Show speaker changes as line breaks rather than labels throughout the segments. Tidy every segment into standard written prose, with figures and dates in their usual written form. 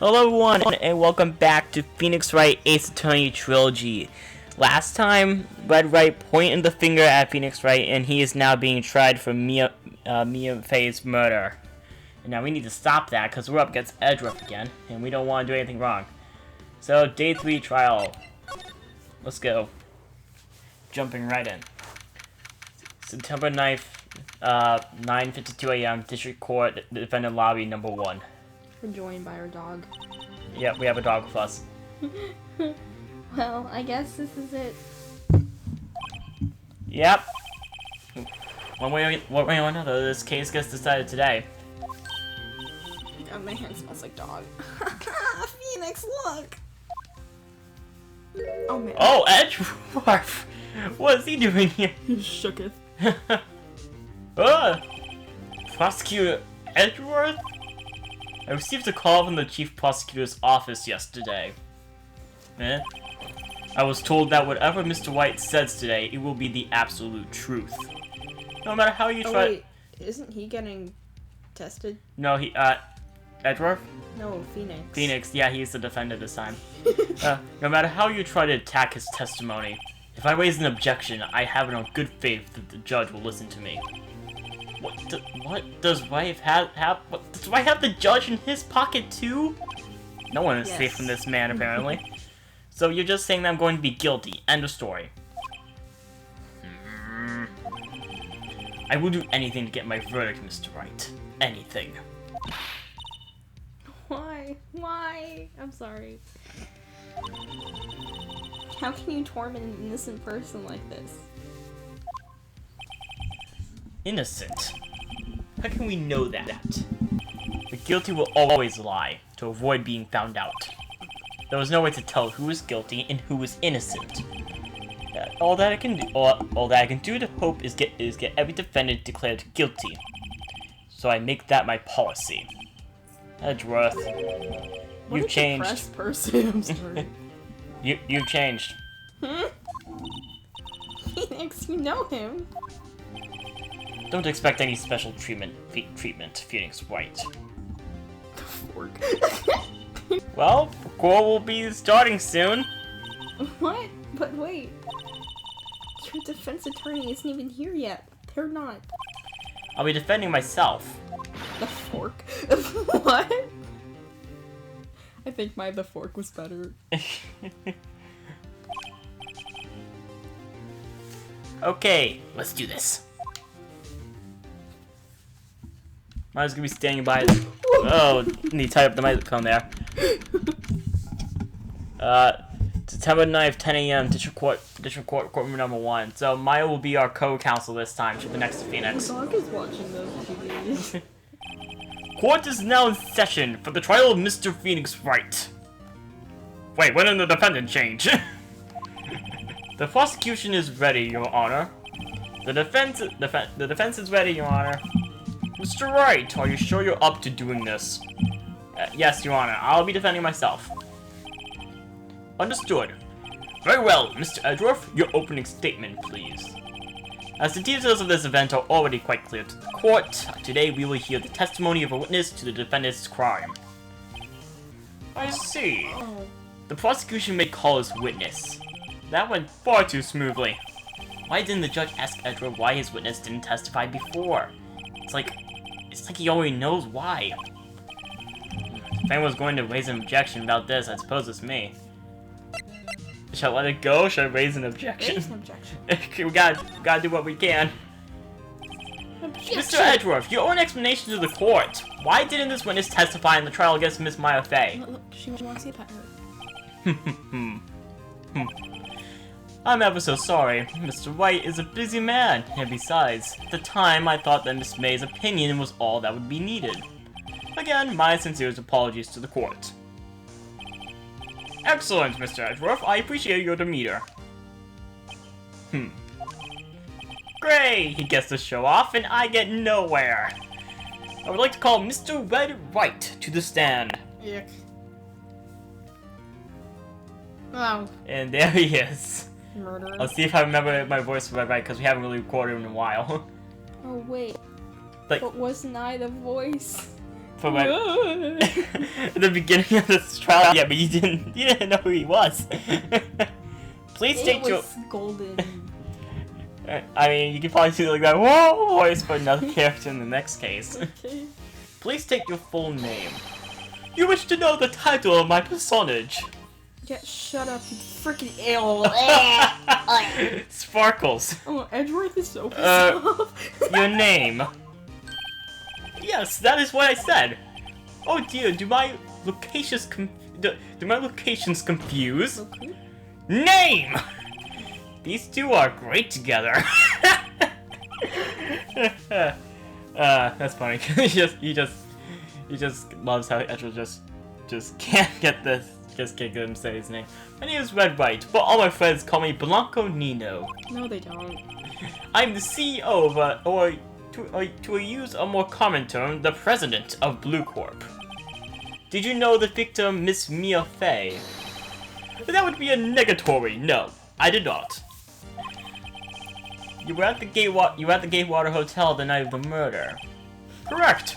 Hello everyone, and welcome back to Phoenix Wright Ace Attorney Trilogy. Last time, Wright pointed the finger at Phoenix Wright, and he is now being tried for Mia Fey's murder. And now we need to stop that, because we're up against Edgeworth again, and we don't want to do anything wrong. So, Day 3 trial. Let's go. Jumping right in. September 9th, 9:52 a.m., District Court, Defendant Lobby, number 1.
We're joined by our dog.
Yep, we have a dog with us.
Well, I guess this is it.
Yep. One way or another, this case gets decided today.
God, my hand smells like dog. Phoenix, look! Oh man.
Oh, Edgeworth! What is he doing here?
He shooketh.
Prosecutor Edgeworth? I received a call from the Chief Prosecutor's office yesterday. I was told that whatever Mr. Wright says today, it will be the absolute truth. No matter how you try-
wait, isn't he getting tested?
No, Edgeworth?
No, Phoenix.
Phoenix, yeah, he's the defendant this time. No matter how you try to attack his testimony, if I raise an objection, I have it on good faith that the judge will listen to me. What does Wright have? Does Wright have the judge in his pocket too? No one is safe from this man, apparently. So you're just saying that I'm going to be guilty. End of story. I will do anything to get my verdict, Mr. Wright. Anything.
Why? Why? I'm sorry. How can you torment an innocent person like this?
Innocent? How can we know that? The guilty will always lie, to avoid being found out. There was no way to tell who is guilty and who is innocent. All that I can do to hope is get every defendant declared guilty. So I make that my policy. Edgeworth, you've changed.
What a depressed person. I'm sorry.
You've changed.
Phoenix, you know him.
Don't expect any special treatment, Phoenix Wright.
The fork.
Well, court will be starting soon.
What? But wait. Your defense attorney isn't even here yet. They're not.
I'll be defending myself.
The fork? What? I think the fork was better.
Okay, let's do this. Mine's gonna be standing by. Oh, need to tie up the microphone there. September 9th, 10 a.m. District Court, courtroom number 1. So Maya will be our co-counsel this time. She'll be next to Phoenix.
The dog is watching those TVs.
Court is now in session for the trial of Mr. Phoenix Wright. Wait, when did the defendant change? The prosecution is ready, Your Honor. The defense is ready, Your Honor. Mr. Wright, are you sure you're up to doing this? Yes, Your Honor. I'll be defending myself. Understood. Very well, Mr. Edgeworth, your opening statement, please. As the details of this event are already quite clear to the court, today we will hear the testimony of a witness to the defendant's crime. I see.
Oh.
The prosecution may call as witness. That went far too smoothly. Why didn't the judge ask Edgeworth why his witness didn't testify before? It's like he already knows why. If anyone's going to raise an objection about this, I suppose it's me. Shall I let it go? Should I raise an objection?
Raise an objection.
We gotta do what we can.
Objection.
Mr. Edgeworth, your own explanation to the court. Why didn't this witness testify in the trial against Miss Maya Fey?
Look, she wants to pet her.
I'm ever so sorry. Mr. Wright is a busy man, and besides, at the time I thought that Miss May's opinion was all that would be needed. Again, my sincerest apologies to the court. Excellent, Mr. Edgeworth. I appreciate your demeanor. Great! He gets to show off, and I get nowhere. I would like to call Mr. Red Wright to the stand.
Yuck. Oh.
And there he is.
Murderer.
I'll see if I remember my voice for Red Wright, because we haven't really recorded in a while.
Oh wait.
Like,
But wasn't I the voice?
from at the beginning of this trial. Yeah, but you didn't know who he was. Please state your...
golden.
I mean, you can probably do like that whoa voice for another character in the next case.
Okay.
Please state your full name. You wish to know the title of my personage.
Yeah, shut up, you freaking ale.
Sparkles.
Oh, Edgeworth is so pissed off.
Your name. Yes, that is what I said. Oh dear, do my locations confuse?
Okay.
Name! These two are great together. That's funny. he just loves how Edgeworth just can't get this. Just can't get him to say his name. My name is Wright, but all my friends call me Blanco Nino.
No, they don't.
I'm the CEO of, or to use a more common term, the president of Blue Corp. Did you know the victim, Miss Mia Fey? That would be a negatory. No, I did not. You were at the Gatewater Hotel the night of the murder. Correct.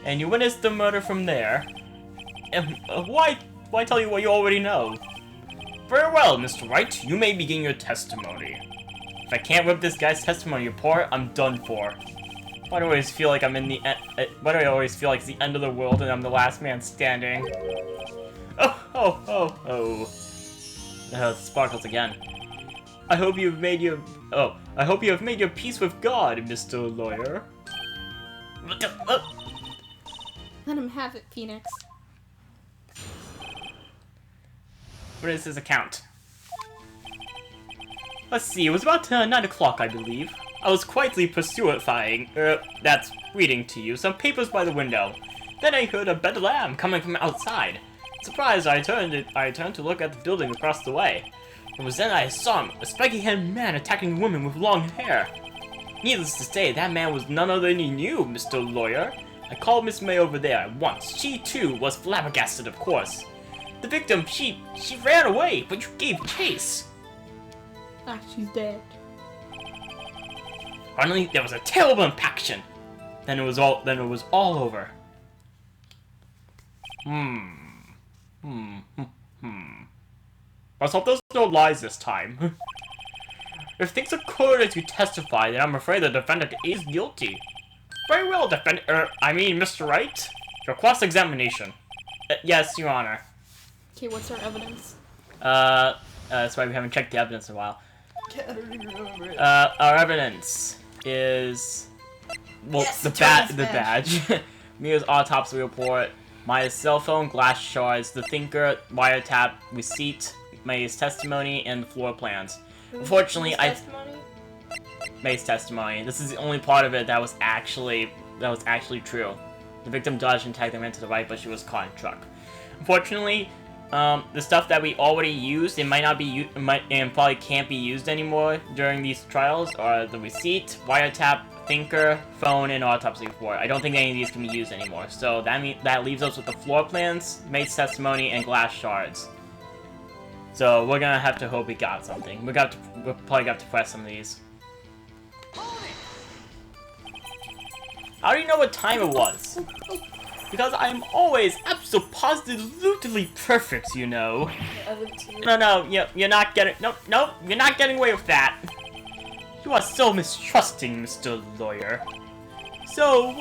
And you witnessed the murder from there. And why tell you what you already know? Very well, Mr. Wright. You may begin your testimony. If I can't rip this guy's testimony apart, I'm done for. Why do I always feel like I'm in the why do I always feel like it's the end of the world and I'm the last man standing? Oh, Sparkles again. I hope you have made your peace with God, Mr. Lawyer.
Let him have it, Phoenix.
What is his account? Let's see, it was about 9 o'clock, I believe. I was quietly reading to you some papers by the window. Then I heard a bedlam coming from outside. Surprised, I turned to look at the building across the way. It was then I saw him, a spiky-headed man attacking a woman with long hair. Needless to say, that man was none other than you, Mr. Lawyer. I called Miss May over there at once. She, too, was flabbergasted, of course. The victim, she ran away, but you gave chase.
Ah, she's dead.
Finally, there was a terrible impaction. Then it was all over. Let's hope there's no lies this time. If things occurred as you testify, then I'm afraid the defendant is guilty. Very well, Mr. Wright. Your cross-examination. Yes, Your Honor.
Okay, what's our evidence?
That's why we haven't checked the evidence in a while.
I don't even remember it.
Our evidence is... Well,
yes,
the badge. Mia's autopsy report, Maya's cell phone, glass shards, the thinker, wiretap, receipt, May's testimony, and the floor plans. Unfortunately, May's testimony. This is the only part of it that was actually true. The victim dodged and tagged the man to the right, but she was caught in truck. Unfortunately, the stuff that we already used, it might not be and probably can't be used anymore during these trials, are the receipt, wiretap, thinker, phone, and autopsy report. I don't think any of these can be used anymore. So that leaves us with the floor plans, May's testimony, and glass shards. So we're gonna have to hope we got something. We'll probably have to press some of these. How do you know what time it was? Because I'm always absolutely perfect, you know. No, you're not getting. Nope, you're not getting away with that. You are so mistrusting, Mr. Lawyer. So,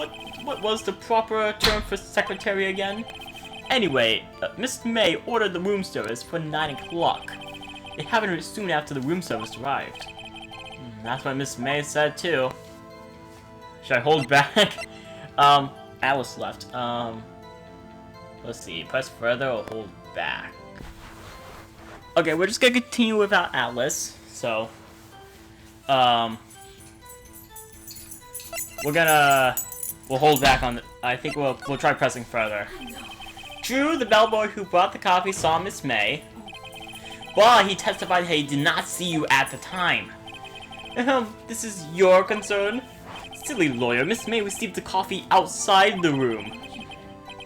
what was the proper term for secretary again? Anyway, Miss May ordered the room service for 9 o'clock. It happened soon after the room service arrived. That's what Miss May said too. Should I hold back? Alice left. Let's see. Press further or hold back. Okay, we're just gonna continue without Atlas. So, we'll hold back on the, I think we'll try pressing further. True, the bellboy who brought the coffee saw Miss May, but he testified that he did not see you at the time. This is your concern? Silly lawyer, Miss May received the coffee outside the room.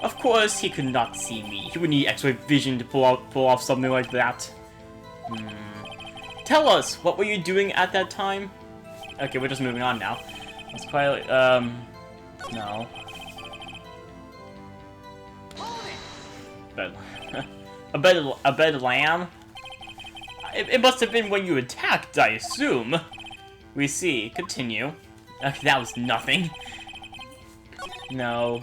Of course, he could not see me. He would need X-ray vision to pull off something like that. Tell us, what were you doing at that time? Okay, we're just moving on now. Let's probably, no. Bed, a bed lamb? It must have been when you attacked, I assume. We see. Continue. Okay, that was nothing. No.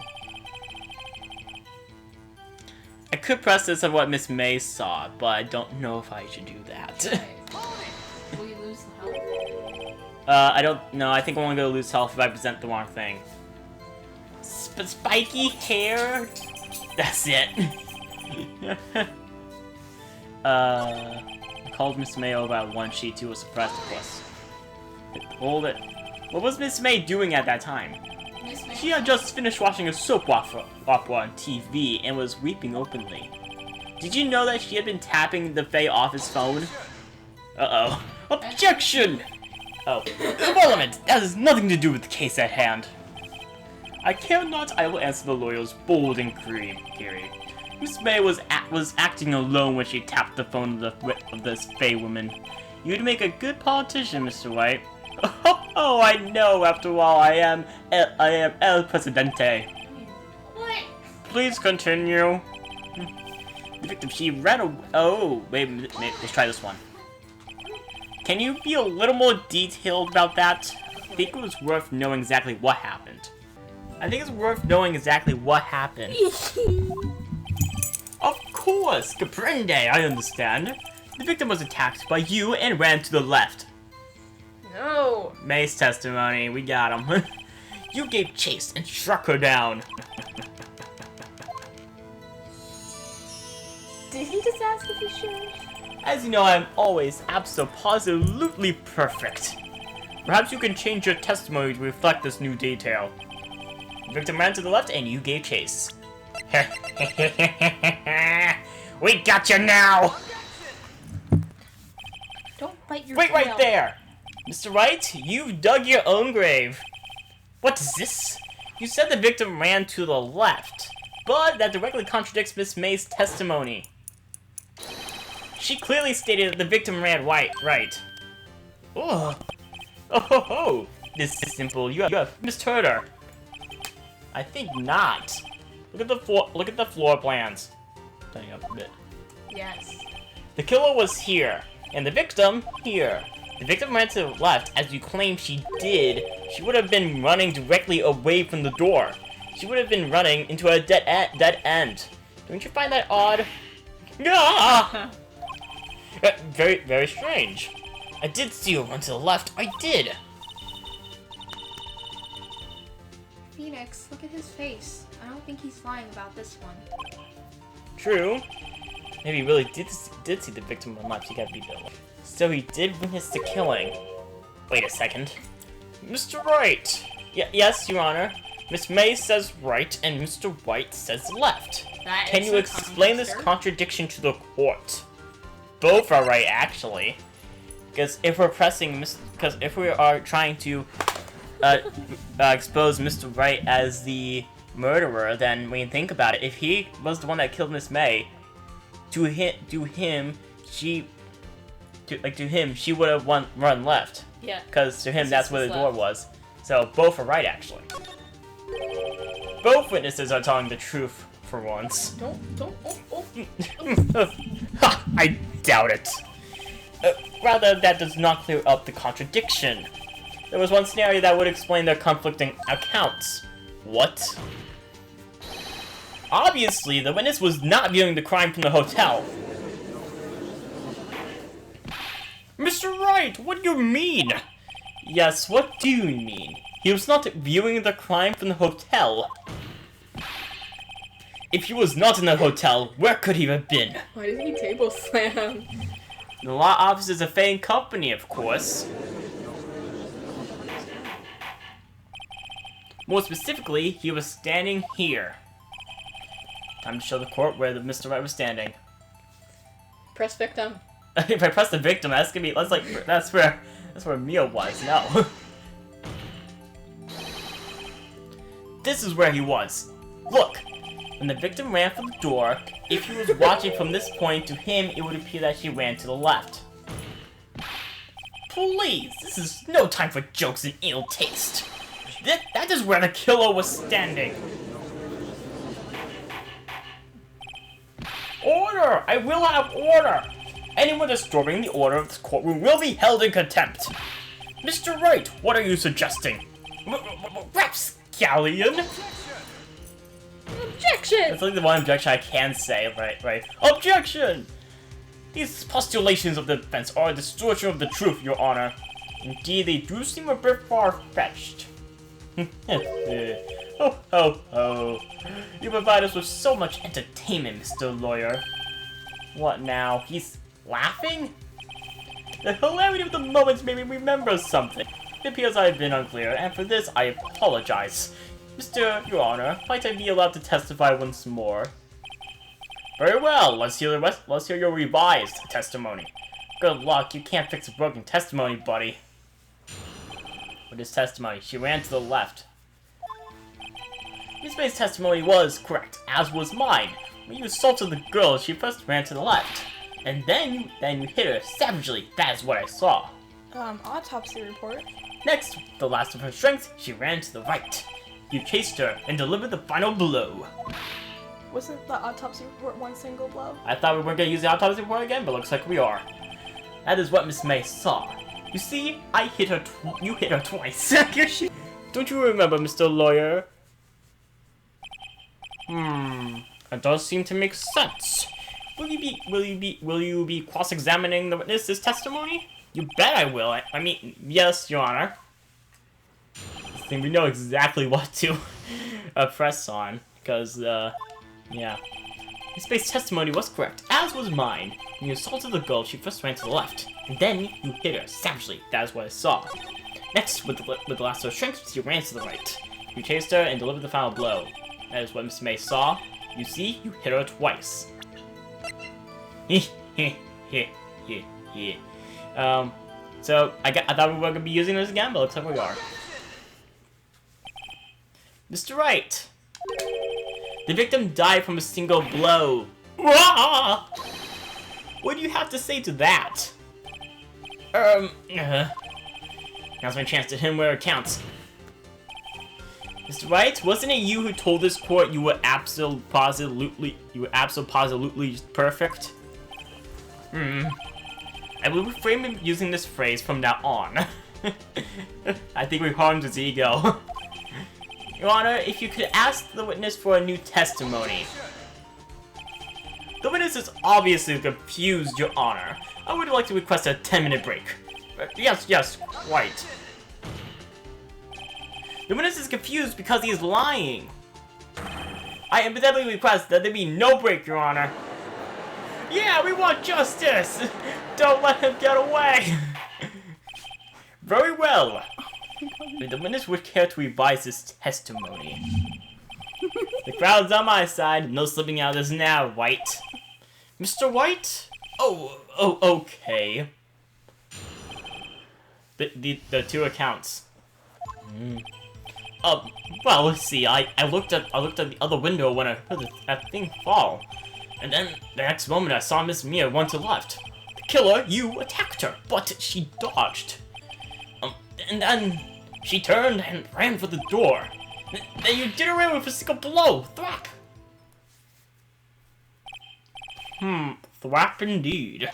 I could press this on what Miss May saw, but I don't know if I should do that.
Will you lose health?
I don't know. I think I'm only gonna lose health if I present the wrong thing. Spiky hair? That's it. I called Miss May over at 1. She too was surprised, of course. Hold it. What was Miss May doing at that time? She had just finished watching a soap opera on TV and was weeping openly. Did you know that she had been tapping the Fae office phone? Uh-oh. Objection! Oh. Irrelevant! That has nothing to do with the case at hand. I care not, I will answer the lawyer's bold inquiry. Miss May was acting alone when she tapped the phone of this Fae woman. You'd make a good politician, Mr. White. Oh, I know. After all, I am El Presidente.
What?
Please continue. The victim, she ran away. Oh, wait, let's try this one. Can you be a little more detailed about that? I think it was worth knowing exactly what happened. Of course, Caprende, I understand. The victim was attacked by you and ran to the left.
No.
May's testimony, we got him. You gave chase and struck her down.
Did he just ask if he should?
As you know, I'm always absolutely perfect. Perhaps you can change your testimony to reflect this new detail. The victim ran to the left and you gave chase. We got you now!
Don't bite your
Wait
tail.
right there! Mr. Wright, you've dug your own grave. What is this? You said the victim ran to the left, but that directly contradicts Miss May's testimony. She clearly stated that the victim ran right. Oh. Oh. This is simple. You have misheard her. I think not. Look at the floor plans. Turning up a bit.
Yes.
The killer was here, and the victim here. The victim ran to the left, as you claim she did. She would have been running directly away from the door. She would have been running into a dead end. Don't you find that odd? Ah! Very, very strange. I did see her run to the left. I did.
Phoenix, look at his face. I don't think he's lying about this one.
True. Maybe he really did see the victim on left. He gotta be Bill. So he did witness the killing. Wait a second. Mr. Wright! Yes, Your Honor. Miss May says right, and Mr. White says left. Can you explain this contradiction to the court? Both are right, actually. Because if we are trying to expose Mr. Wright as the murderer, then when you think about it, if he was the one that killed Miss May, to him, she would have run left.
Yeah.
Because to him, that's where the door was. So both are right, actually. Both witnesses are telling the truth for once. Ha! I doubt it. Rather, that does not clear up the contradiction. There was one scenario that would explain their conflicting accounts. What? Obviously, the witness was not viewing the crime from the hotel. Mr. Wright, what do you mean? Yes, what do you mean? He was not viewing the crime from the hotel. If he was not in the hotel, where could he have been?
Why did he table slam?
The law office is a Fane company, of course. More specifically, he was standing here. Time to show the court where Mr. Wright was standing.
Press victim.
If I press the victim, that's where Mia was. No. This is where he was. Look, when the victim ran for the door, if he was watching from this point to him, it would appear that she ran to the left. Please, this is no time for jokes and ill taste. That is where the killer was standing. Order! I will have order! Anyone disturbing the order of this courtroom will be held in contempt. Mr. Wright, what are you suggesting? Rapscallion?
Objection!
That's like the one objection I can say, right? Objection! These postulations of the defense are a distortion of the truth, Your Honor. Indeed, they do seem a bit far-fetched. Oh. You provide us with so much entertainment, Mr. Lawyer. What now? He's laughing? The hilarity of the moment made me remember something. It appears I have been unclear, and for this I apologize. Your Honor, might I be allowed to testify once more? Very well, let's hear your revised testimony. Good luck, you can't fix a broken testimony, buddy. With his testimony, she ran to the left. Miss May's testimony was correct, as was mine. When you assaulted the girl, she first ran to the left. And then you hit her savagely. That is what I saw.
Autopsy report.
Next, with the last of her strength, she ran to the right. You chased her and delivered the final blow.
Wasn't the autopsy report one single blow?
I thought we weren't going to use the autopsy report again, but looks like we are. That is what Miss May saw. You see, I hit her you hit her twice. Don't you remember, Mr. Lawyer? That does seem to make sense. Will you be cross-examining the witness's testimony? You bet I will. I mean, yes, Your Honor. I think we know exactly what to press on, because, yeah. Miss May's testimony was correct, as was mine. When you assaulted the girl, she first ran to the left, and then you hit her savagely. That is what I saw. Next, with the last of her strength, she ran to the right. You chased her and delivered the final blow. That is what Miss May saw. You see, you hit her twice. So I thought we were gonna be using this again, but looks like we are. Mr. Wright, the victim died from a single blow. What do you have to say to that? Now's my chance to hit him where it counts. Mr. Wright, wasn't it you who told this court you were absolutely perfect? I will refrain using this phrase from now on. I think we harmed his ego. Your Honor, if you could ask the witness for a new testimony. The witness is obviously confused, Your Honor. I would like to request a 10-minute break. Yes, right. The witness is confused because he is lying. I emphatically request that there be no break, Your Honor. Yeah, we want justice! Don't let him get away! Very well. The witness would care to revise his testimony. The crowd's on my side. No slipping out of this now, White. Mr. White? Oh, okay. The two accounts. Well, let's see. I looked at the other window when I heard that thing fall. And then, the next moment, I saw Miss Mia run to the left. The killer, you attacked her, but she dodged. And then, she turned and ran for the door. Then you did away with a single blow. Thwap! Thwap indeed.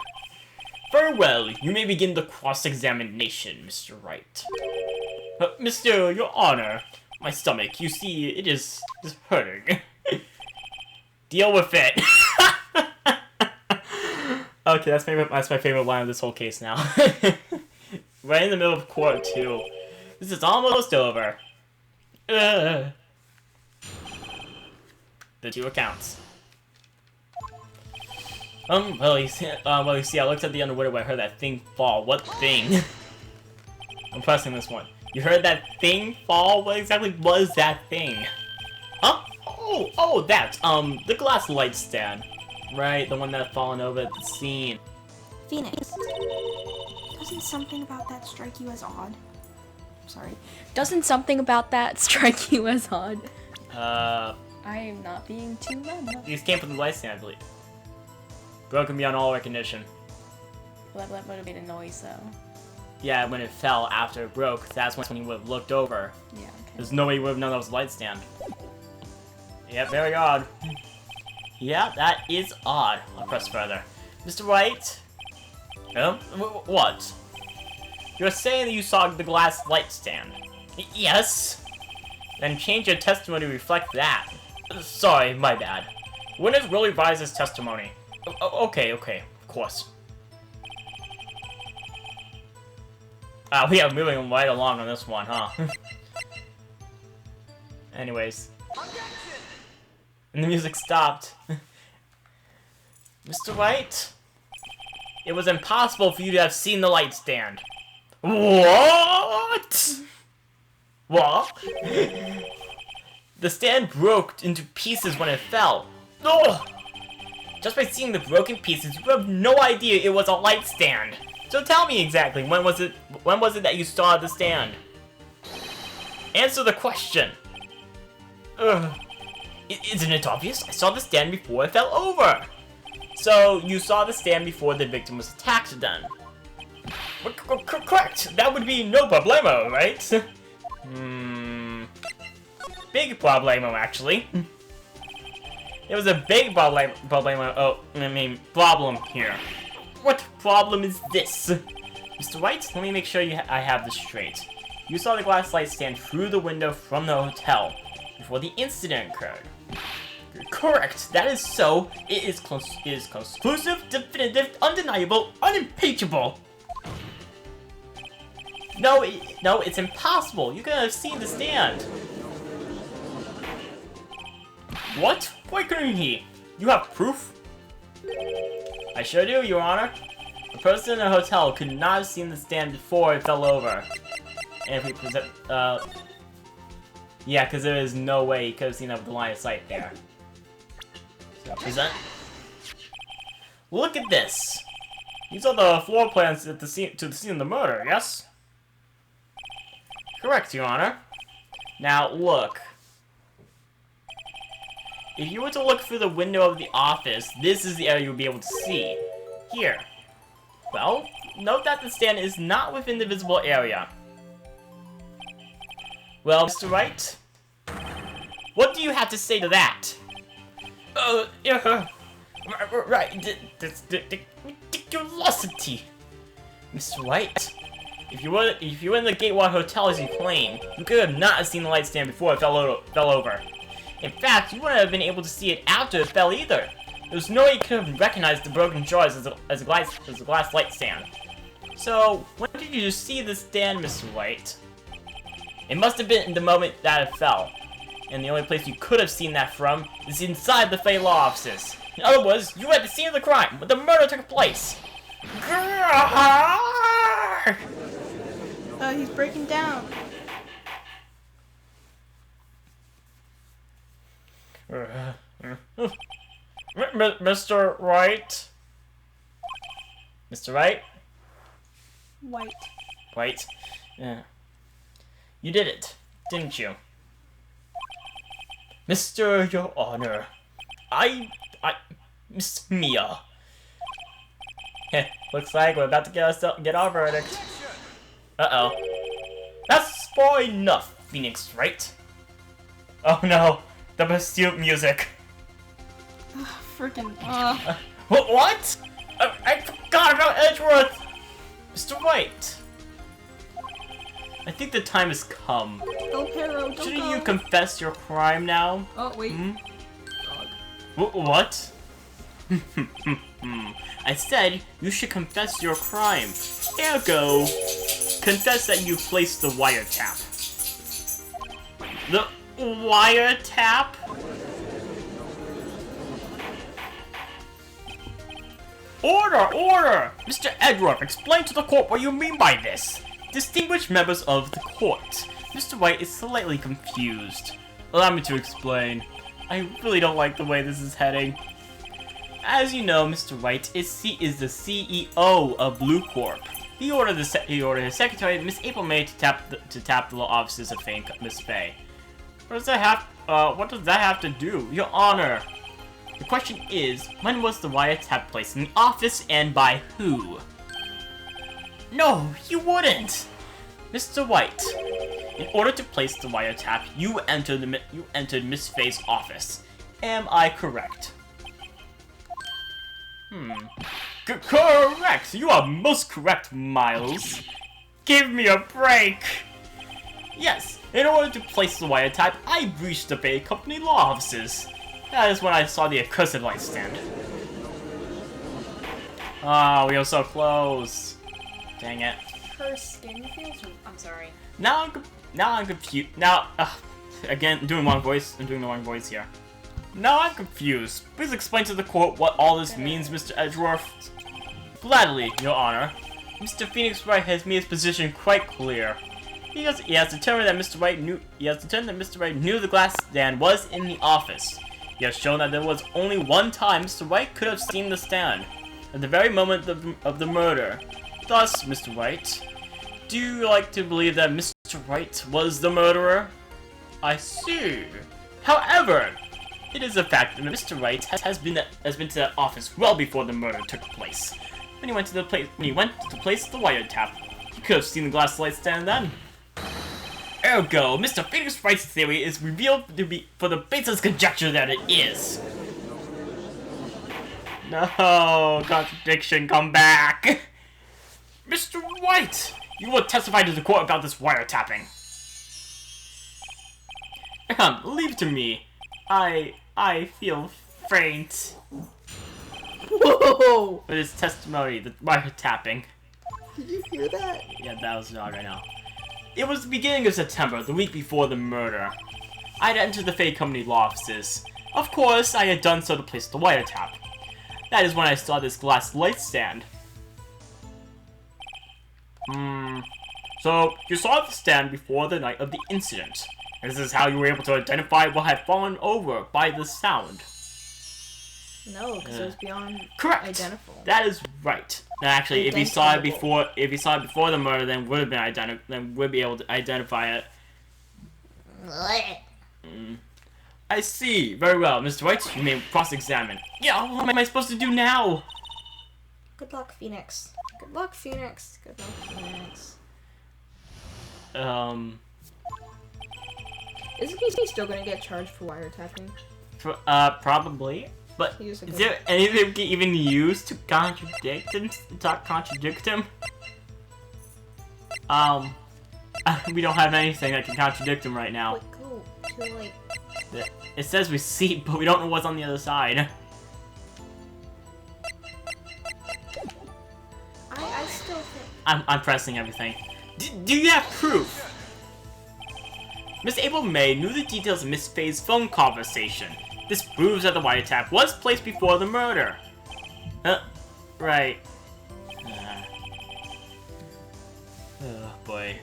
Very well, you may begin the cross-examination, Mr. Wright. Mr. Your Honor, my stomach, you see, it is hurting. Deal with it. Okay, that's my favorite line of this whole case now. Right in the middle of court, too. This is almost over. The two accounts. Well, you see, I looked at the underwater when I heard that thing fall. What thing? I'm pressing this one. You heard that thing fall? What exactly was that thing? Huh? Oh, that, the glass light stand. Right, the one that fallen over at the scene.
Phoenix, doesn't something about that strike you as odd? Sorry. Doesn't something about that strike you as odd? I am not being too loud.
These came from the light stand, I believe. Broken beyond all recognition.
Well, that would have made a noise, though.
Yeah, when it fell after it broke, that's when you would have looked over.
Yeah, okay.
There's no way you would have known that was a light stand. Yep, very odd. Yeah, that is odd. I'll press further. Mr. Wright? What? You're saying that you saw the glass light stand? Yes. Then change your testimony to reflect that. Sorry, my bad. Witness will revise his testimony. Okay, of course. We are moving right along on this one, huh? Anyways. And the music stopped. Mr. Wright? It was impossible for you to have seen the light stand. What? What? The stand broke into pieces when it fell. Ugh! Just by seeing the broken pieces, you have no idea it was a light stand. So tell me exactly, when was it that you saw the stand? Answer the question. Ugh. Isn't it obvious? I saw the stand before it fell over. So you saw the stand before the victim was attacked then? Correct. That would be no problemo, right? Big problemo, actually. There was a big problem here. What problem is this? Mr. Wright, let me make sure I have this straight. You saw the glass light stand through the window from the hotel before the incident occurred. Correct, that is so. It is conclusive, definitive, undeniable, unimpeachable. No, it's impossible. You could have seen the stand. What? Why couldn't he? You have proof? I sure do, Your Honor. A person in a hotel could not have seen the stand before it fell over. And if we present, yeah, because there is no way he could have seen it with the line of sight there. So present. Look at this. These are the floor plans to the scene of the murder, yes? Correct, Your Honor. Now look. If you were to look through the window of the office, this is the area you would be able to see. Here. Well, note that the stand is not within the visible area. Well, Mr. Wright, what do you have to say to that? Right, that's ridiculosity. Mr. Wright, if you were in the Gateway Hotel as you claim, you could have not seen the light stand before it fell over. In fact, you wouldn't have been able to see it after it fell either. There was no way you could have recognized the broken jars as a glass light stand. So, when did you see the stand, Mr. Wright? It must have been in the moment that it fell. And the only place you could have seen that from is inside the Fey Law offices. In other words, you were at the scene of the crime when the murder took place.
He's breaking down.
Mr. Wright? Mr. Wright? White. Yeah. You did it, didn't you? Mr. Your Honor, Miss Mia. Looks like we're about to get our verdict. Uh-oh. That's far enough, Phoenix Wright. Oh no, the pursuit music.
Freaking,
What? I forgot about Edgeworth! Mr. Wright. I think the time has come.
Go, Pero, don't
Shouldn't
go.
you confess your crime now?
Oh, wait.
What? I said you should confess your crime. Ergo, confess that you placed the wiretap. The wiretap? Order! Mr. Edward, explain to the court what you mean by this. Distinguished members of the court, Mr. White is slightly confused. Allow me to explain. I really don't like the way this is heading. As you know, Mr. White is the CEO of Blue Corp. He ordered his secretary, Miss April May, to tap the law offices of Miss Faye. What does that have to do? Your Honor. The question is, when was the wiretap placed in the office and by who? No, you wouldn't! Mr. White, in order to place the wiretap, you entered Miss Faye's office. Am I correct? Correct! You are most correct, Miles. Give me a break! Yes, in order to place the wiretap, I breached the Bay Company law offices. That is when I saw the accursed light stand. Oh, we were so close. Dang it.
Her skin feels... I'm sorry.
Now I'm confused. Now, again, I'm doing the wrong voice here. Now I'm confused. Please explain to the court what all this means, Mr. Edgeworth. Gladly, Your Honor. Mr. Phoenix Wright has made his position quite clear. He has determined that Mr. Wright knew the glass stand was in the office. He has shown that there was only one time Mr. Wright could have seen the stand, at the very moment of the murder. Thus, Mr. Wright, do you like to believe that Mr. Wright was the murderer? I see. However, it is a fact that Mr. Wright has been to that office well before the murder took place. When he went to place the wiretap, he could have seen the glass light stand then. Ergo, Mr. Phoenix Wright's theory is revealed to be for the baseless conjecture that it is. No, contradiction, come back! Mr. Wright! You will testify to the court about this wiretapping. Leave it to me. I feel faint.
Whoa!
With his testimony, the wiretapping.
Did you hear that?
Yeah, that was not right now. It was the beginning of September, the week before the murder. I had entered the Fay Company law offices. Of course, I had done so to place the wiretap. That is when I saw this glass light stand. So, you saw the stand before the night of the incident. This is how you were able to identify what had fallen over by the sound.
No, because it was beyond
identifiable. That is right. Now, actually, if you saw it before the murder, then would be able to identify it. I see. Very well, Mr. Wright. You may cross-examine. Yeah. What am I supposed to do now?
Good luck, Phoenix. Good luck, Phoenix. Good luck, Phoenix. Isn't he still gonna get charged for wiretapping?
Probably. But is there anything we can even use to contradict him? We don't have anything that can contradict him right now.
Wait, go to like...
It says receipt, but we don't know what's on the other side.
I still think...
I'm pressing everything. Do you have proof? Miss April May knew the details of Miss Faye's phone conversation. This proves that the wiretap was placed before the murder. Right. Oh boy.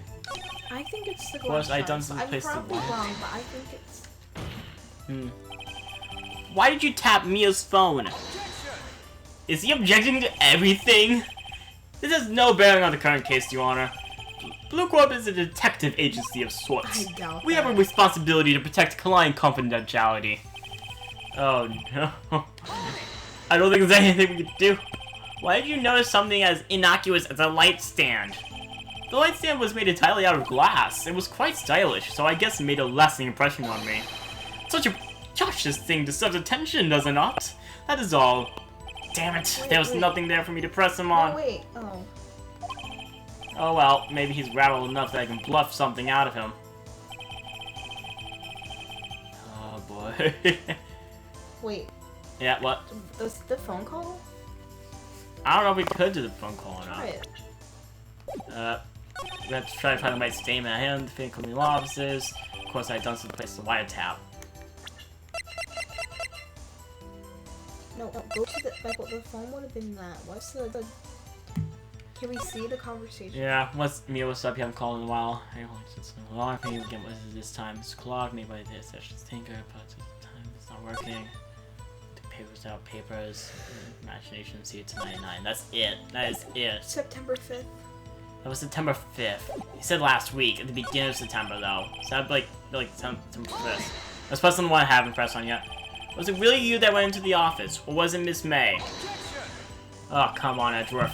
I think it's the glass.
Of course, I done some
I'm
place
probably wrong, but I think it's...
Why did you tap Mia's phone? Is he objecting to everything? This has no bearing on the current case, Your Honor. Blue Corp is a detective agency of sorts.
I doubt
we have a responsibility to protect client confidentiality. Oh no. I don't think there's anything we can do. Why did you notice something as innocuous as a light stand? The light stand was made entirely out of glass. It was quite stylish, so I guess it made a lasting impression on me. Such a precious thing deserves attention, does it not? That is all. Damn it, there was nothing there for me to press him on.
No, wait, oh.
Oh well, maybe he's rattled enough that I can bluff something out of him. Oh boy.
Wait.
Yeah, what?
The phone call?
I don't know if we could do the phone call or not.
Try it.
We have to try to find the right statement at him, defend company law offices. Of course, I done some place to wiretap.
No, go to the, like, the phone would have been that. What's the... Can we see the conversation?
Yeah, what's up? You haven't called in a while. I think again, what is it this time? It's clock made by this session's thinker, but it's time it's not working. The papers out papers. Imagination see it to 99. That's it. That is it.
September 5th.
That was September 5th. He said last week, at the beginning of September though. So that'd like September 5th. That's plus the one I haven't pressed on yet. Was it really you that went into the office, or was it Miss May? Oh, come on, Edgeworth.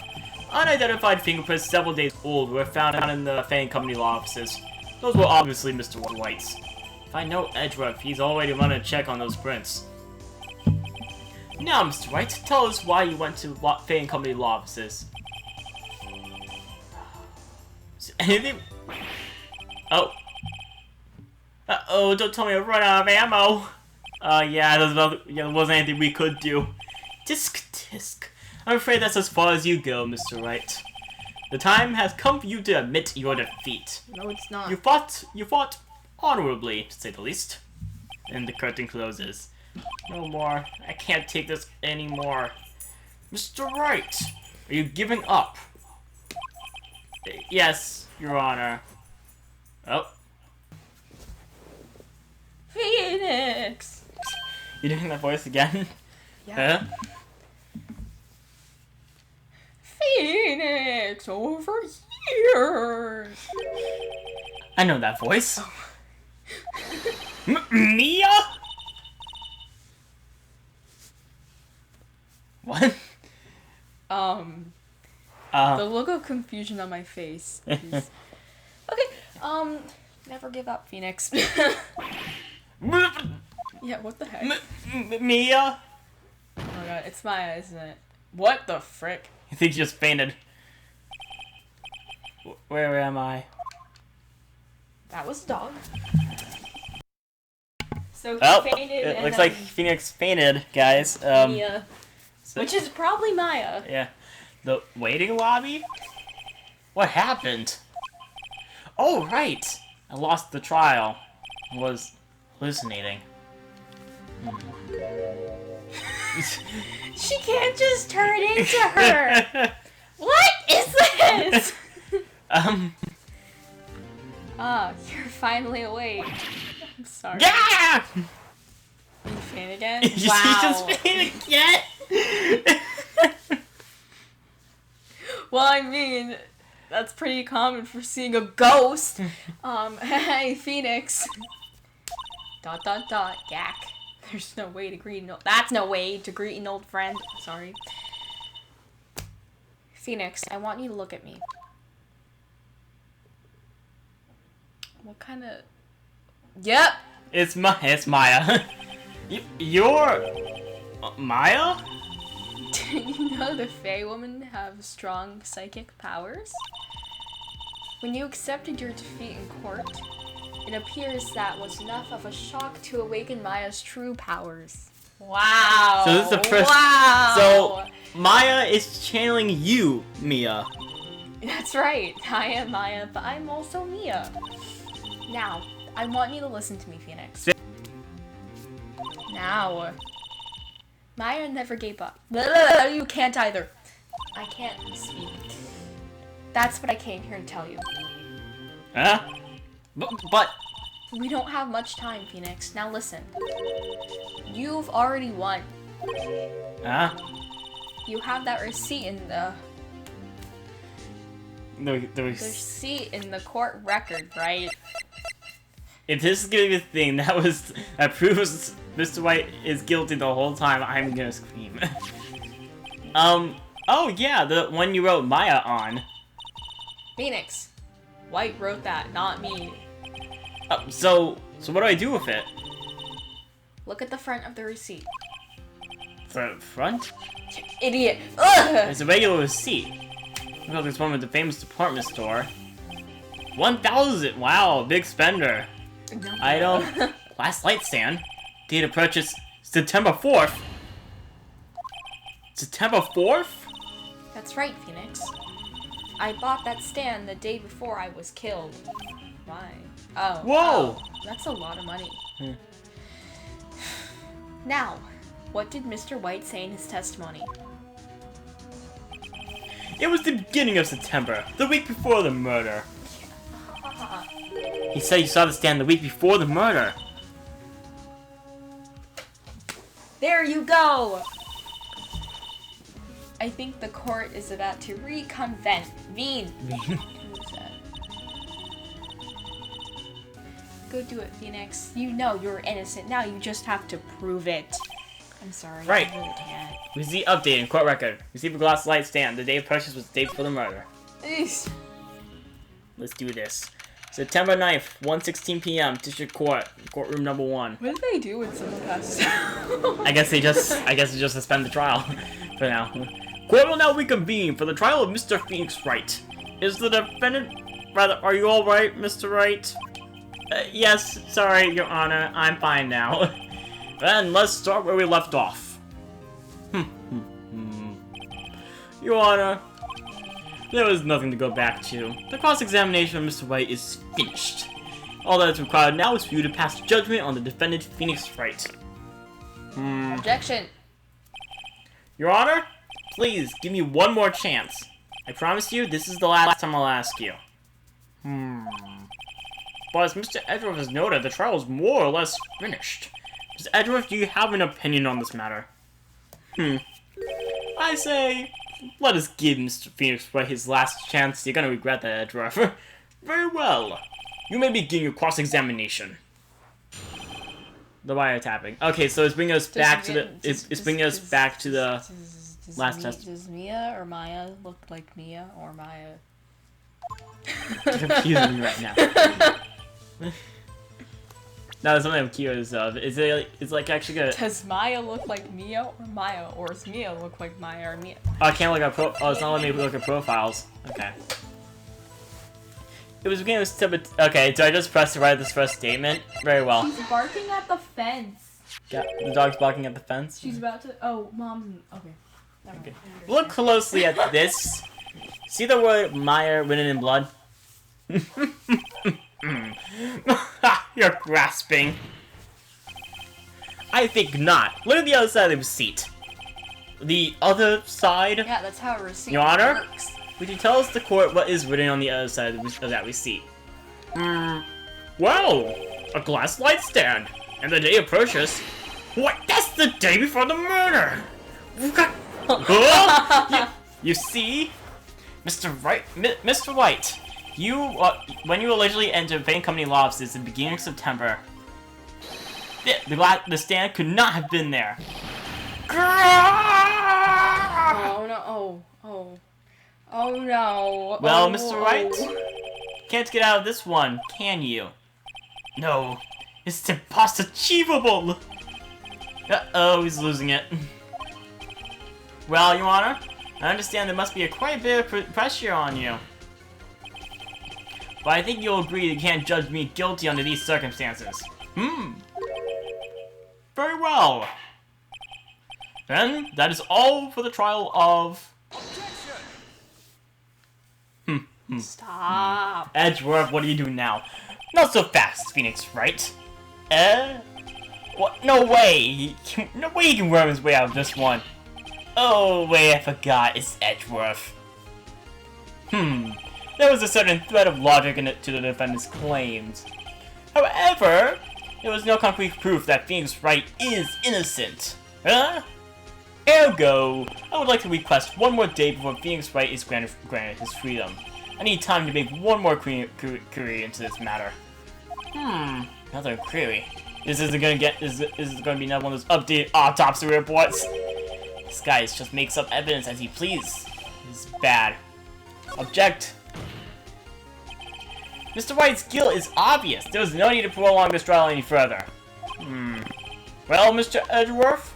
Unidentified fingerprints several days old were found in the Fang Company law offices. Those were obviously Mr. White's. If I know Edgeworth, he's already running a check on those prints. Now, Mr. Wright, tell us why you went to Fay and Company law offices. Anything? Oh. Uh-oh, don't tell me I run out of ammo. Yeah, there wasn't anything we could do. Tisk. I'm afraid that's as far as you go, Mr. Wright. The time has come for you to admit your defeat.
No, it's not.
You fought honorably, to say the least. And the curtain closes. No more. I can't take this anymore. Mr. Wright, are you giving up? Yes, Your Honor. Oh.
Phoenix!
You doing that voice again?
Yeah.
Huh?
Phoenix, over here!
I know that voice.
Oh.
Mia? What?
The look of confusion on my face is... Okay, never give up, Phoenix. Yeah, what the heck?
Mia?
Oh my god, it's Maya, isn't it? What the frick?
I think she just fainted. Where am I?
That was a dog. So he
Oh,
fainted
it
and
looks
then
like Phoenix fainted, guys.
Mia,
So,
which is probably Maya.
yeah. The waiting lobby? What happened? Oh, right! I lost the trial. I was hallucinating.
She can't just turn into her! What is this? You're finally awake. I'm sorry.
Yeah!
You faint again?
She
Wow.
just fainted again!
Well, I mean, that's pretty common for seeing a ghost. Hey, Phoenix. ... Gack. There's no way to greet an old... That's no way to greet an old friend. Sorry. Phoenix, I want you to look at me. What kind of... Yep!
It's Maya. You're... Maya?
Do you know the Fae women have strong psychic powers? When you accepted your defeat in court, it appears that was enough of a shock to awaken Maya's true powers. Wow!
So this is the first...
Wow!
So, Maya is channeling you, Mia.
That's right. I am Maya, but I'm also Mia. Now, I want you to listen to me, Phoenix. Now. Maya never gave up. You can't either. I can't speak. That's what I came here to tell you.
Huh? But...
We don't have much time, Phoenix. Now listen. You've already won.
Huh?
You have that receipt in the...
The
receipt in the court record, right?
If this is gonna be a thing, that proves Mr. White is guilty the whole time, I'm gonna scream. Oh yeah, the one you wrote Maya on.
Phoenix. White wrote that, not me.
So what do I do with it?
Look at the front of the receipt.
The front?
Idiot. Ugh!
It's a regular receipt. Look at this one with the famous department store. 1,000! Wow, big spender.
No.
Item, last light stand. Date of purchase, September 4th. September 4th?
That's right, Phoenix. I bought that stand the day before I was killed. Why? Oh.
Whoa!
Oh, that's a lot of money.
Hmm.
Now, what did Mr. White say in his testimony?
It was the beginning of September, the week before the murder. He said you saw the stand the week before the murder.
There you go! I think the court is about to reconvene. Who's that? Go do it, Phoenix. You know you're innocent. Now you just have to prove it. I'm sorry.
Right.
I really can't.
Receipt update in court record. Receive a glass light stand. The day of purchase was the day before the murder.
Eesh.
Let's do this. September 9th, 1:16 p.m. District Court, courtroom number 1.
What do they do when someone passes out?
I guess they just suspend the trial for now. Court will now reconvene for the trial of Mr. Phoenix Wright. Is the defendant... Rather, are you alright, Mr. Wright? Yes, sorry, Your Honor. I'm fine now. Then let's start where we left off. Your Honor, there is nothing to go back to. The cross-examination of Mr. Wright is finished. All that is required now is for you to pass judgment on the defendant, Phoenix Wright.
Objection. Your
Honor, please give me one more chance. I promise you, this is the last time I'll ask you. But as Mr. Edgeworth has noted, the trial is more or less finished. Mr. Edgeworth, do you have an opinion on this matter? I say, let us give Mr. Phoenix Wright his last chance. You're gonna regret that, Edgeworth. Very well. You may begin your cross-examination. The wiretapping. Okay, so it's bringing us back to the. It's bringing us back to the last test.
Does Mia or Maya look like Mia or Maya?
You're confusing me right now. No, something I'm curious of. Is it? It's like actually good.
Does Maya look like Mia or Maya, or does Mia look like Maya or Mia?
Oh, I can't look at pro. Oh, it's not letting me look at profiles. Okay. It was beginning with okay, so I just pressed to write this first statement. Very well.
She's barking at the fence.
Yeah, the dog's barking at the fence.
She's about to. Oh, mom. Okay.
Okay. Look closely at this. See the word Meyer written in blood? You're grasping. I think not. Look at the other side of the receipt. The other side?
Yeah, that's how a receipt
Your Honor?
works.
Would you tell us the court what is written on the other side of that receipt? Well, a glass light stand. And the day of purchase. What? That's the day before the murder! You see? Mr. Wright, Mr. White, when you allegedly entered Fane Company offices at the beginning of September, the stand could not have been there.
Oh no! Oh no!
Well, Mr. Wright, can't get out of this one, can you? No, it's impossible. Uh-oh, he's losing it. Well, Your Honor, I understand there must be quite a bit of pressure on you. But I think you'll agree you can't judge me guilty under these circumstances. Very well. Then, that is all for the trial of...
Stop.
Edgeworth, what do you do now? Not so fast, Phoenix Wright. What? No way! No way he can worm his way out of this one. Oh, wait, I forgot. It's Edgeworth. There was a certain thread of logic to the defendant's claims. However, there was no concrete proof that Phoenix Wright is innocent. Ergo, I would like to request one more day before Phoenix Wright is granted his freedom. I need time to make one more query into this matter. Another query. This isn't gonna get. This is gonna be another one of those updated autopsy reports. This guy just makes up evidence as he pleases. This is bad. Object. Mr. Wright's guilt is obvious. There is no need to prolong this trial any further. Well, Mr. Edgeworth?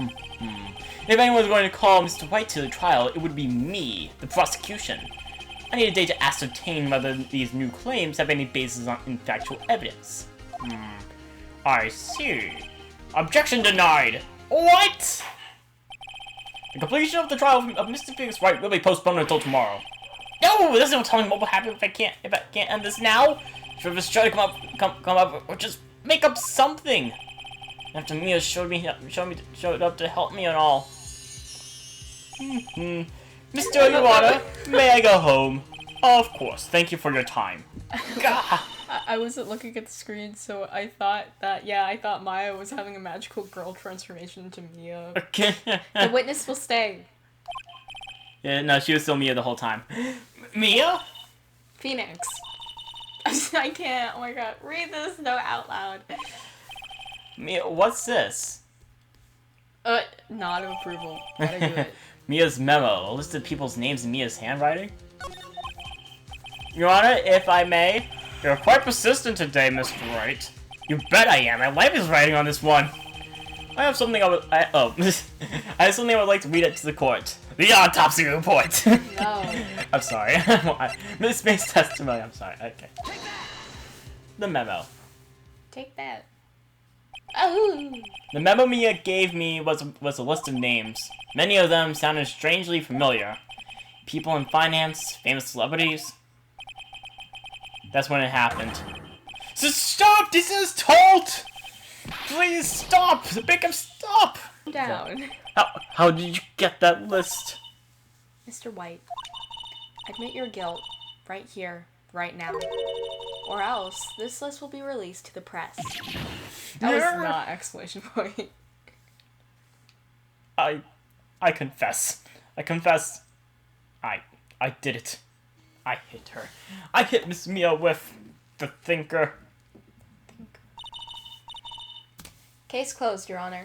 If anyone's going to call Mr. Wright to the trial, it would be me, the prosecution. I need a day to ascertain whether these new claims have any basis in factual evidence. I see. Objection denied. What? The completion of the trial of Mr. Phoenix Wright will be postponed until tomorrow. No, there's no telling what will happen if I can't end this now. Should just try to come up, or just make up something. After Mia showed up to help me and all. Mr. Iwata, may I go home? Of course. Thank you for your time.
I wasn't looking at the screen, so I thought that, I thought Maya was having a magical girl transformation into Mia.
Okay.
The witness will stay.
Yeah, no, she was still Mia the whole time. Mia?
Phoenix. I can't. Oh my god. Read this note out loud.
Mia, what's this?
Not approval. Gotta do it.
Mia's memo. A list of people's names in Mia's handwriting? Your Honor, if I may, You're quite persistent today, Mr. Wright. You bet I am. My life is riding on this one. I have something I have something I would like to read it to the court. The autopsy report.
No.
I'm sorry. Misplaced testimony. I'm sorry. Okay. The memo.
Take that. Oh.
The memo Mia gave me was a list of names. Many of them sounded strangely familiar. People in finance, famous celebrities. That's when it happened. So stop! This is told! Please stop! Make him stop!
Down.
How did you get that list?
Mr. White, admit your guilt right here, right now. Or else, this list will be released to the press. That was not exclamation point.
I confess. I confess. I did it. I hit her. I hit Miss Mia with the thinker.
Case closed, Your Honor.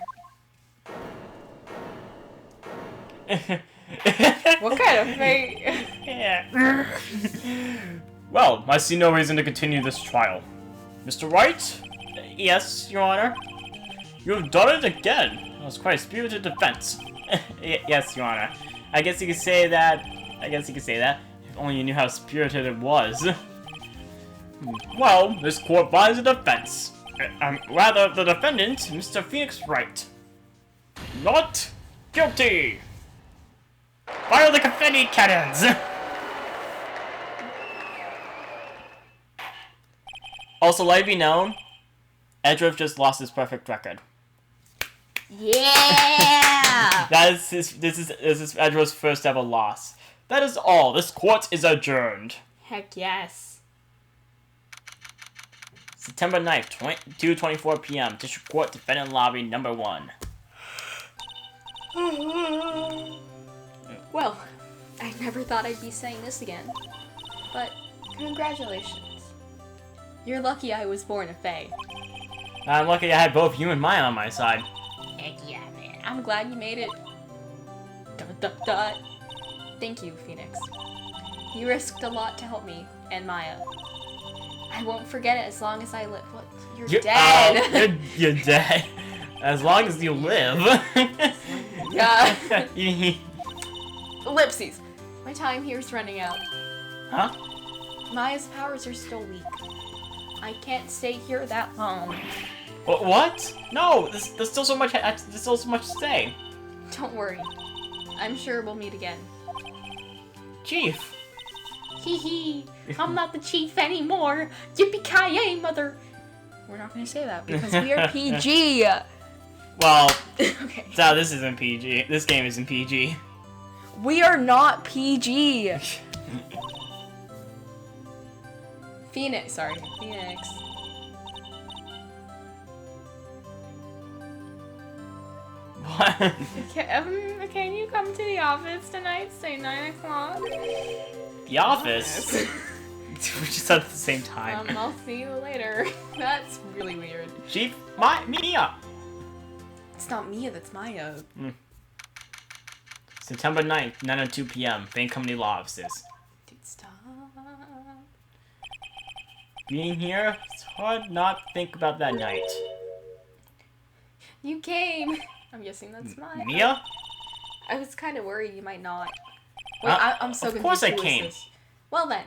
What kind of fate?
Yeah. Well, I see no reason to continue this trial. Mr. Wright? Yes, Your Honor? You have done it again. That was quite a spirited defense. Yes, Your Honor. I guess you could say that. If only you knew how spirited it was. Well, this court finds a defense. Rather, the defendant, Mr. Phoenix Wright. Not guilty! Fire the confetti cannons! Also, let it be known, Edgeworth just lost his perfect record.
Yeah!
This is Edgeworth's first ever loss. That is all. This court is adjourned.
Heck yes.
September 9th, 2:24 p.m. District Court, Defendant Lobby, number 1.
Well, I never thought I'd be saying this again. But, congratulations. You're lucky I was born a Fae.
I'm lucky I had both you and Maya on my side.
Heck yeah, man. I'm glad you made it. Dot dot dot. Thank you, Phoenix. You risked a lot to help me, and Maya. I won't forget it as long as I live. What? You're dead!
You're dead. As long as you live.
Yeah. Ellipses. My time here's running out.
Huh?
Maya's powers are still weak. I can't stay here that long.
What? No, there's still so much. There's still so much to say.
Don't worry. I'm sure we'll meet again.
Chief.
Hee hee. I'm not the chief anymore. Yippee-ki-yay, mother. We're not gonna say that because we are PG.
Well,
okay.
So this isn't PG. This game isn't PG.
We are not PG. Phoenix.
What?
Can you come to the office tonight? Say 9 o'clock.
The office? We just said at the same time.
I'll see you later. That's really weird.
Chief, Mia!
It's not Mia, that's Maya.
September 9th, 9:02 p.m. Bank Company Law Offices.
Dude, stop.
Being here, it's hard not to think about that night.
You came. I'm guessing that's Maya.
Mia?
I was kind of worried you might not. Wait, I'm so confused.
Of course I
Who is
came.
this? Well then.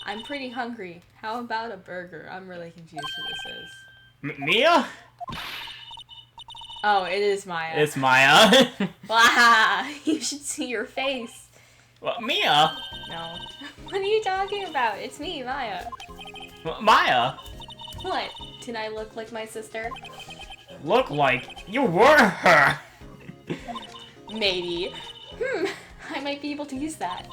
I'm pretty hungry. How about a burger? I'm really confused who this is.
Mia?
Oh, it is Maya.
It's Maya.
Wow, you should see your face.
What, Mia?
No. What are you talking about? It's me, Maya.
Maya?
What? Did I look like my sister?
Look like you were her.
Maybe. I might be able to use that.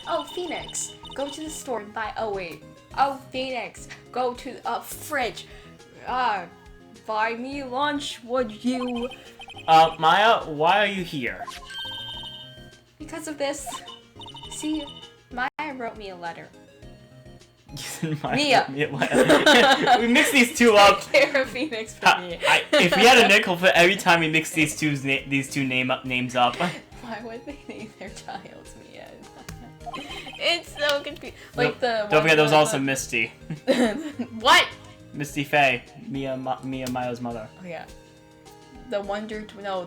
Oh, Phoenix, go to the store and buy. Oh wait. Oh, Phoenix, go to a fridge. Buy me lunch, would you?
Maya, why are you here?
Because of this. See, Maya wrote me a letter.
Mia. We mixed these two up.
Take care of Phoenix for me.
If we had a nickel for every time we mixed these two names up.
Why would they name their child Mia? It's so confusing. Like
don't forget, there was also Misty.
What?
Misty Faye, Mia Maya's mother.
Oh yeah. The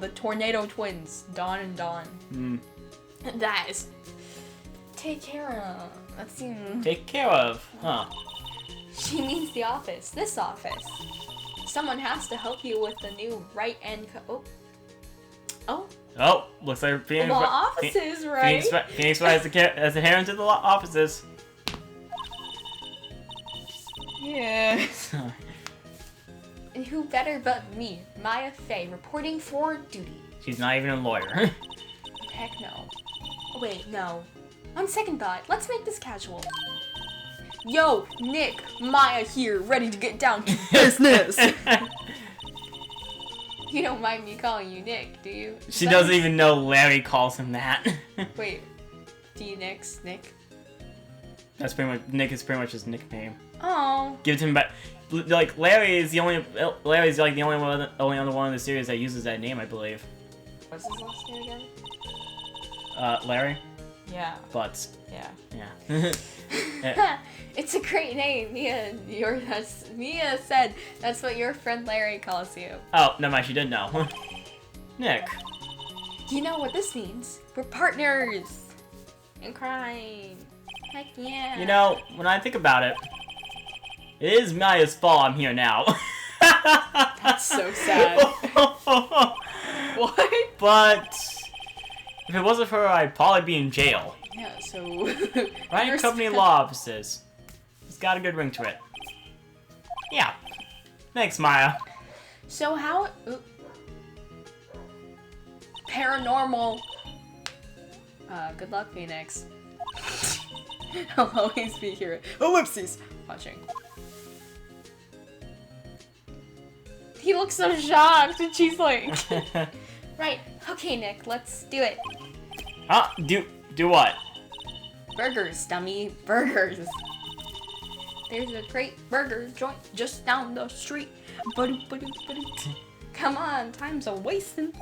the Tornado Twins, Dawn and Dawn. That is. Take care of. That seems.
Take care of, huh?
She means the office. This office. Someone has to help you with the new Wright and Oh,
looks like Phoenix.
Law offices, right?
Phoenix Wright has a hair into the law offices.
Yeah. And who better but me, Maya Fey, reporting for duty.
She's not even a lawyer.
Heck no. Oh, wait, no. On second thought, let's make this casual. Yo, Nick, Maya here, ready to get down to business. You don't mind me calling you Nick, do you?
She doesn't even know Larry calls him that.
Wait, D-Nick's Nick?
That's pretty much, Nick is pretty much his nickname.
Oh.
Give it to him back. Like, Larry's like the only other one in the series that uses that name, I believe.
What's his last name again?
Larry?
Yeah.
Butts.
Yeah.
Yeah.
It's a great name, Mia. Mia said that's what your friend Larry calls you.
Oh, never mind, she didn't know. Nick.
You know what this means? We're partners in crime. Heck yeah.
You know, when I think about it, it is Maya's fault I'm here now.
That's so sad. What?
But if it wasn't for her, I'd probably be in jail.
Yeah, so...
Right? Company law offices. It's got a good ring to it. Yeah. Thanks, Maya.
So how... Paranormal. Good luck, Phoenix. I'll always be here. Oh, whoopsies! Watching. He looks so shocked, and she's like... Right. Okay, Nick, let's do it.
Huh? Do what?
Burgers, dummy. Burgers. There's a great burger joint just down the street. Come on, time's a wasting.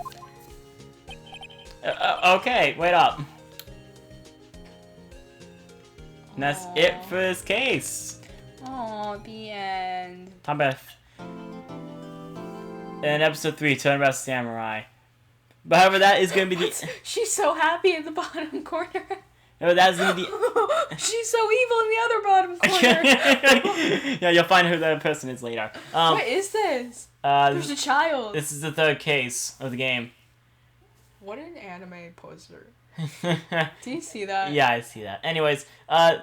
Okay, wait up. And that's it for this case.
Oh, the end.
Talk about in episode 3, Turnabout Samurai. But however, that is going to be the...
She's so happy in the bottom corner.
No, that's going to be...
She's so evil in the other bottom corner.
Yeah, you'll find who that person is later.
What is this? There's a child.
This is the third case of the game.
What an anime poster. Do you see that?
Yeah, I see that. Anyways,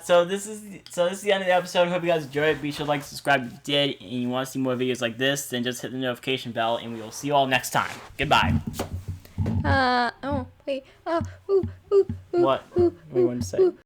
so this is the end of the episode. Hope you guys enjoyed it. Be sure to like, subscribe if you did, and you want to see more videos like this, then just hit the notification bell, and we will see you all next time. Goodbye.
Oh, wait. Oh, ooh.
What? What do you want to say?